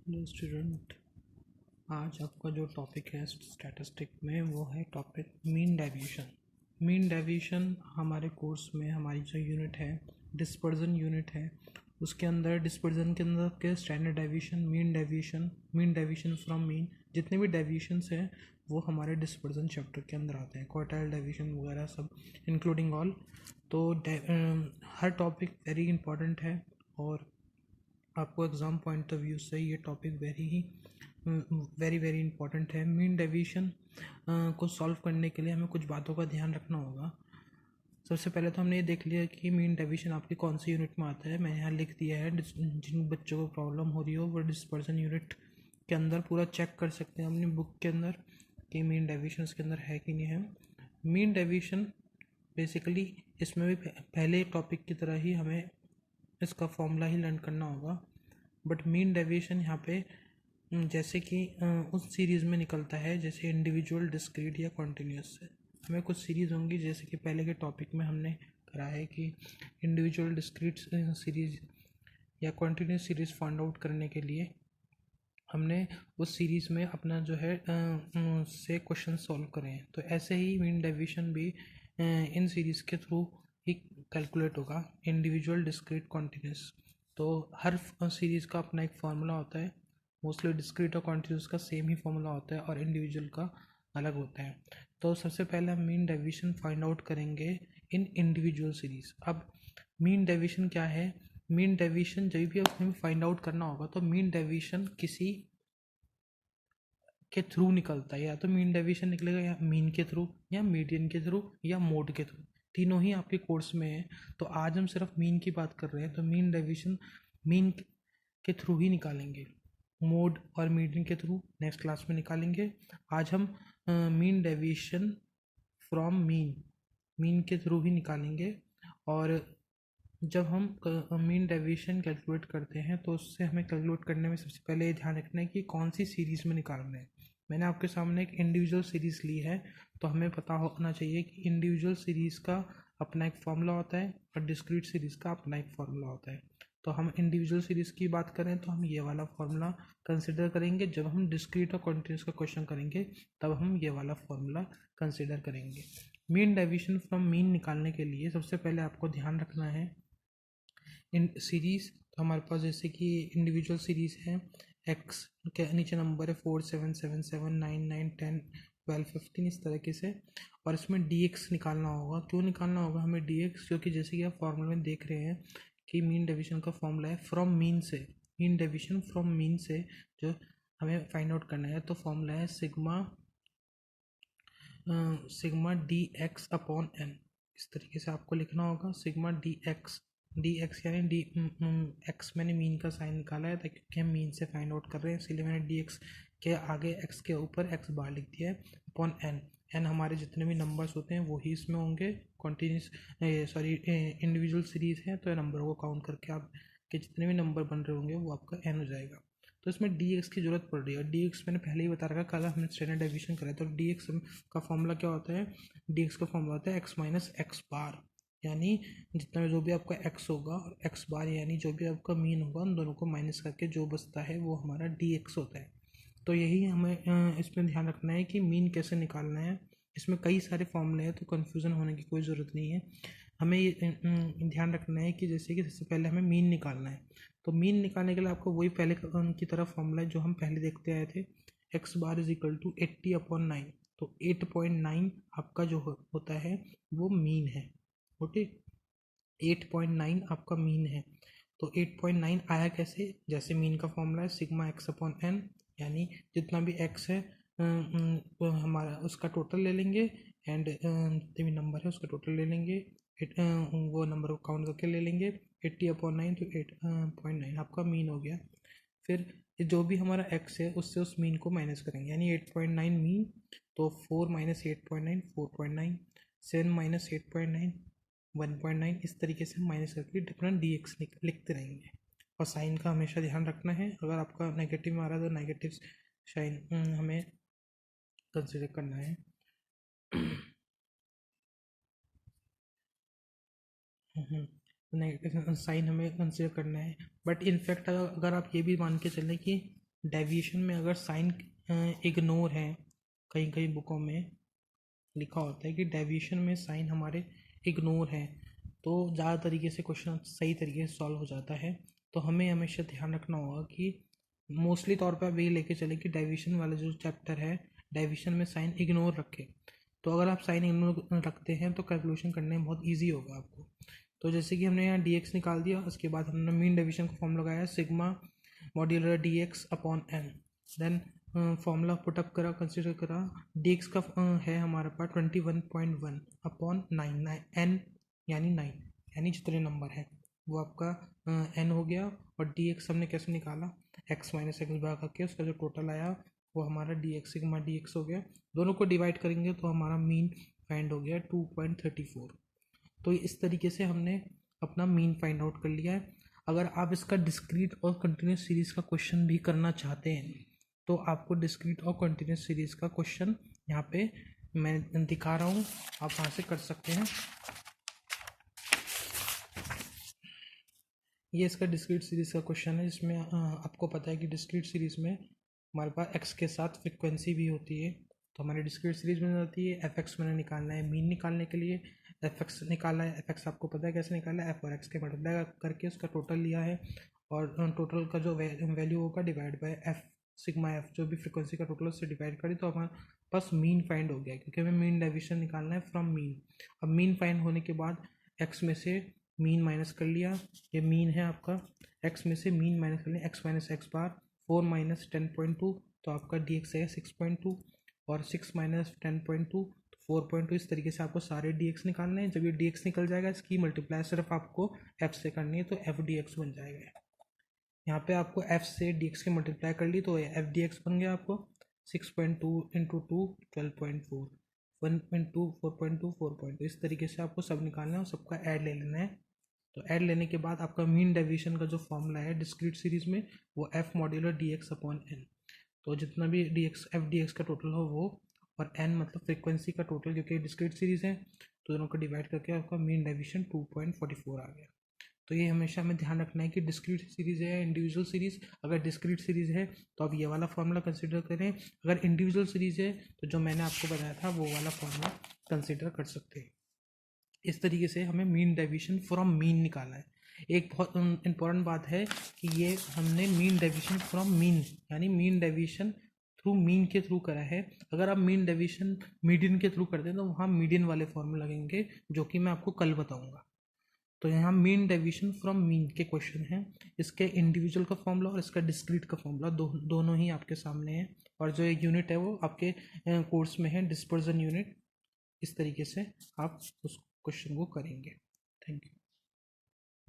Hello student. आज आपका जो टॉपिक है स्टैटिस्टिक में वो है topic mean deviation. Mean deviation हमारे कोर्स में हमारी जो यूनिट है डिस्पर्जन यूनिट है, उसके अंदर डिस्पर्जन के अंदर के standard deviation, mean deviation from mean, जितने भी डेविएशंस हैं वो हमारे डिस्पर्जन चैप्टर के अंदर आते हैं, क्वार्टाइल डेविएशन वगैरह सब इंक्लूडिंग ऑल। तो हर टॉपिक वेरी इंपॉर्टेंट है और आपको एग्ज़ाम पॉइंट ऑफ व्यू से ये टॉपिक वेरी वेरी इंपॉर्टेंट है। मीन डेविएशन को सॉल्व करने के लिए हमें कुछ बातों का ध्यान रखना होगा। सबसे पहले तो हमने ये देख लिया कि मीन डेविएशन आपकी कौन सी यूनिट में आता है। मैंने यहाँ लिख दिया है, जिन बच्चों को प्रॉब्लम हो रही हो वो डिस्पर्जन यूनिट के अंदर पूरा चेक कर सकते हैं अपनी बुक के अंदर कि मीन डेविएशन इसके अंदर है कि नहीं है। मीन डेविएशन बेसिकली इसमें भी पहले टॉपिक की तरह ही हमें इसका फॉर्मूला ही लर्न करना होगा, बट मीन डेविएशन यहाँ पे जैसे कि उस सीरीज़ में निकलता है जैसे इंडिविजुअल, डिस्क्रीट या कॉन्टीन्यूस से। हमें कुछ सीरीज़ होंगी जैसे कि पहले के टॉपिक में हमने करा है कि इंडिविजुअल, डिस्क्रीट सीरीज़ या कॉन्टीन्यूस सीरीज़ फाइंड आउट करने के लिए हमने उस सीरीज़ में अपना जो है से क्वेश्चन सॉल्व करें। तो ऐसे ही मीन डेविएशन भी इन सीरीज़ के थ्रू ही कैलकुलेट होगा, इंडिविजुअल, डिस्क्रीट, कॉन्टीन्यूस। तो हर सीरीज़ का अपना एक फार्मूला होता है। मोस्टली डिस्क्रीट और कॉन्टीन्यूस का सेम ही फार्मूला होता है और इंडिविजुअल का अलग होता है। तो सबसे पहले हम मीन डेविएशन फाइंड आउट करेंगे इन इंडिविजुअल सीरीज़। अब मीन डेविएशन क्या है? मीन डेविएशन जब भी हमें फाइंड आउट करना होगा तो मीन डेविएशन किसी के थ्रू निकलता है, या तो मीन डेविएशन निकलेगा या मीन के थ्रू या मीडियन के थ्रू या मोड के थ्रू, तीनों ही आपके कोर्स में है। तो आज हम सिर्फ मीन की बात कर रहे हैं, तो मीन डेविएशन मीन के थ्रू ही निकालेंगे। मोड और मीडियन के थ्रू नेक्स्ट क्लास में निकालेंगे। आज हम मीन डेविएशन फ्रॉम मीन के थ्रू ही निकालेंगे। और जब हम मीन डेविएशन कैलकुलेट करते हैं तो उससे हमें कैलकुलेट करने में सबसे पहले ये ध्यान रखना है कि कौन सी सीरीज़ में निकाल रहे हैं। मैंने आपके सामने एक इंडिविजुअल सीरीज़ ली है, तो हमें पता होना चाहिए कि इंडिविजुअल सीरीज़ का अपना एक फॉर्मूला होता है और डिस्क्रीट सीरीज़ का अपना एक फॉर्मूला होता है। तो हम इंडिविजुअल सीरीज़ की बात करें तो हम ये वाला फॉर्मूला कंसिडर करेंगे, जब हम डिस्क्रीट और कॉन्टिन्यूस का क्वेश्चन करेंगे तब हम ये वाला फॉर्मूला कंसिडर करेंगे। मीन डेविएशन फ्रॉम मीन निकालने के लिए सबसे पहले आपको ध्यान रखना है इन सीरीज़। तो हमारे पास जैसे कि इंडिविजुअल सीरीज़ है, एक्स के नीचे नंबर है 4 7 7 7 9 9 10 12 15 इस तरीके से, और इसमें डी एक्स निकालना होगा। क्यों निकालना होगा हमें डी एक्स? क्योंकि जैसे कि आप फॉर्मूला में देख रहे हैं कि मीन डेविएशन का फॉर्मूला है फ्रॉम मीन से, मीन डेविएशन फ्रॉम मीन से जो हमें फाइंड आउट करना है। तो फॉर्मूला है sigma D X upon N. इस तरीके से आपको लिखना होगा, सिग्मा डी एक्स यानी डी एक्स मैंने मीन का साइन निकाला है क्योंकि हम मीन से फाइंड आउट कर रहे हैं, इसीलिए मैंने डी एक्स के आगे एक्स के ऊपर एक्स बार लिख दिया है अपॉन एन। एन हमारे जितने भी नंबर्स होते हैं वही इसमें होंगे। कॉन्टीन्यूस इंडिविजुअल सीरीज़ है तो नंबरों को काउंट करके आप के जितने भी नंबर बन रहे होंगे वो आपका एन हो जाएगा। तो इसमें डी एक्स की ज़रूरत पड़ रही है। डी एक्स मैंने पहले ही बता रखा, कल हमने स्टैंडर्ड डेविएशन करा है। तो डी एक्स का फॉर्मूला क्या होता है? डी एक्स का फॉर्मूला होता है एक्स माइनस एक्स बार, यानी जितना जो भी आपका एक्स होगा और एक्स बार यानी जो भी आपका मीन होगा उन दोनों को माइनस करके जो बचता है वो हमारा डी एक्स होता है। तो यही हमें इसमें ध्यान रखना है कि मीन कैसे निकालना है। इसमें कई सारे फॉर्मूले हैं तो कन्फ्यूज़न होने की कोई ज़रूरत नहीं है। हमें ये ध्यान रखना है कि जैसे कि सबसे पहले हमें मीन निकालना है। तो मीन निकालने के लिए आपको वही पहले की तरह फॉर्मूला है जो हम पहले देखते आए थे, X bar is equal to 80/9। तो 8.9 आपका जो होता है वो मीन है। ओके, 8.9 आपका मीन है। तो 8.9 आया कैसे? जैसे मीन का फॉर्मूला है सिग्मा एक्स अपॉन एन, यानी जितना भी एक्स है वो हमारा उसका टोटल ले लेंगे, एंड जितने भी नंबर है उसका टोटल ले लेंगे, वो नंबर को काउंट करके ले लेंगे। 80/9 तो 8.9 आपका मीन हो गया। फिर जो भी हमारा एक्स है उससे उस मीन को माइनस करेंगे, यानी 8.9 मीन, तो 4 माइनस 8.9 4.9, 7 माइनस 8.9 1.9, इस तरीके से हम माइनस करके डिफरेंट डी एक्स लिखते रहेंगे। और साइन का हमेशा ध्यान रखना है, अगर आपका नेगेटिव में आ रहा है तो नेगेटिव साइन हमें कंसिडर करना है। नेगेटिव साइन हमें कंसिडर करना है। बट इनफैक्ट अगर आप ये भी मान के चलें कि डेविएशन में अगर साइन इग्नोर है, कहीं कहीं बुकों में लिखा होता है कि डेविएशन में साइन हमारे इग्नोर है, तो ज़्यादा तरीके से क्वेश्चन सही तरीके से सॉल्व हो जाता है। तो हमें हमेशा ध्यान रखना होगा कि मोस्टली तौर पर आप ये लेके चले कि डेविएशन वाला जो चैप्टर है, डेविएशन में साइन इग्नोर रखें। तो अगर आप साइन इग्नोर रखते हैं तो कैलकुलेशन करने में बहुत ईजी होगा आपको। तो जैसे कि हमने यहाँ डी एक्स निकाल दिया, उसके बाद हमने मीन डेविएशन का फॉर्म लगाया sigma modular D X upon N, then formula put up करा, कंसिडर करा, डी एक्स का है हमारे पास 21.1 अपॉन 9 एन यानी 9, यानी जितने नंबर हैं वो आपका एन हो गया। और डी एक्स हमने कैसे निकाला, एक्स माइनस एक्स भाग करके उसका जो टोटल आया वो हमारा D x sigma D x हो गया। दोनों को डिवाइड करेंगे तो हमारा मीन फाइंड हो गया 2.34। तो इस तरीके से हमने अपना मीन फाइंड आउट कर लिया है। अगर आप इसका डिस्क्रीट और कंटिन्यूस सीरीज का क्वेश्चन भी करना चाहते हैं तो आपको डिस्क्रीट और कंटिन्यूस सीरीज का क्वेश्चन यहाँ पे मैं दिखा रहा हूँ, आप वहाँ से कर सकते हैं। ये इसका डिस्क्रीट सीरीज का क्वेश्चन है, जिसमें आपको पता है कि डिस्क्रीट सीरीज में हमारे पास एक्स के साथ फ्रिक्वेंसी भी होती है। तो हमारी डिस्क्रीट सीरीज में जाती है, एफ एक्स मैंने निकालना है, मीन निकालने के लिए एफ एक्स निकालना है। एफ एक्स आपको पता है कैसे निकालना है, एफ और एक्स के मल्टीप्लाई करके उसका टोटल लिया है, और टोटल का जो वैल्यू होगा divide by F sigma F, जो भी फ्रिक्वेंसी का टोटल उससे डिवाइड करें तो हमारे पास मीन फाइंड हो गया, क्योंकि हमें मीन डेविएशन निकालना है फ्रॉम मीन। अब मीन फाइंड होने के बाद एक्स में से मीन माइनस कर लिया, ये मीन है आपका, एक्स में से मीन माइनस कर लिया, एक्स माइनस एक्स बार 4 माइनस 10.2, तो आपका डी एक्स है 6.2, और 6 माइनस 10.2 4.2। इस तरीके से आपको सारे डी एक्स निकालने हैं। जब ये डी एक्स निकल जाएगा, इसकी मल्टीप्लाई सिर्फ आपको एफ से करनी है, तो एफ डी एक्स बन जाएगा। यहाँ पे आपको एफ से डी एक्स की मल्टीप्लाई कर ली तो एफ डी एक्स बन गया आपको 6.2 इंटू 2 12.4, 1.2 4.2 4.2। इस तरीके से आपको सब निकालना है और सबका ऐड ले लेना है। तो ऐड लेने के बाद आपका मीन डेविएशन का जो फॉर्मूला है डिस्क्रीट सीरीज में, वो F modular D X upon N. तो जितना भी D X F D X का टोटल हो वो, और एन मतलब फ्रिक्वेंसी का टोटल, क्योंकि डिस्क्रीट सीरीज है तो दोनों को डिवाइड करके आपका मीन डेविएशन 2.44 आ गया। तो ये हमेशा हमें ध्यान रखना है कि डिस्क्रीट सीरीज है या इंडिविजुअल सीरीज। अगर डिस्क्रीट सीरीज है तो आप ये वाला फॉर्मूला कंसिडर करें, अगर इंडिविजुअल सीरीज है तो जो मैंने आपको बताया था वो वाला फॉर्मूला कंसिडर कर सकते हैं। इस तरीके से हमें मीन डेविएशन फ्रॉम मीन निकालना है। एक बहुत इंपॉर्टेंट बात है कि ये हमने मीन डेविएशन फ्रॉम मीन यानी मीन डेविएशन थ्रू मीन के थ्रू करा है। अगर आप मीन डेविएशन मीडियन के थ्रू करते हैं तो वहाँ मीडियन वाले फॉर्मूला लगेंगे, जो कि मैं आपको कल बताऊँगा। तो यहाँ मीन डेविएशन फ्रॉम मीन के क्वेश्चन हैं, इसके इंडिविजुअल का फॉर्मूला और इसका डिस्क्रीट का फॉर्मूला दोनों ही आपके सामने हैं। और जो एक यूनिट है वो आपके कोर्स में है डिस्पर्जन यूनिट। इस तरीके से आप उस क्वेश्चन को करेंगे। Thank you.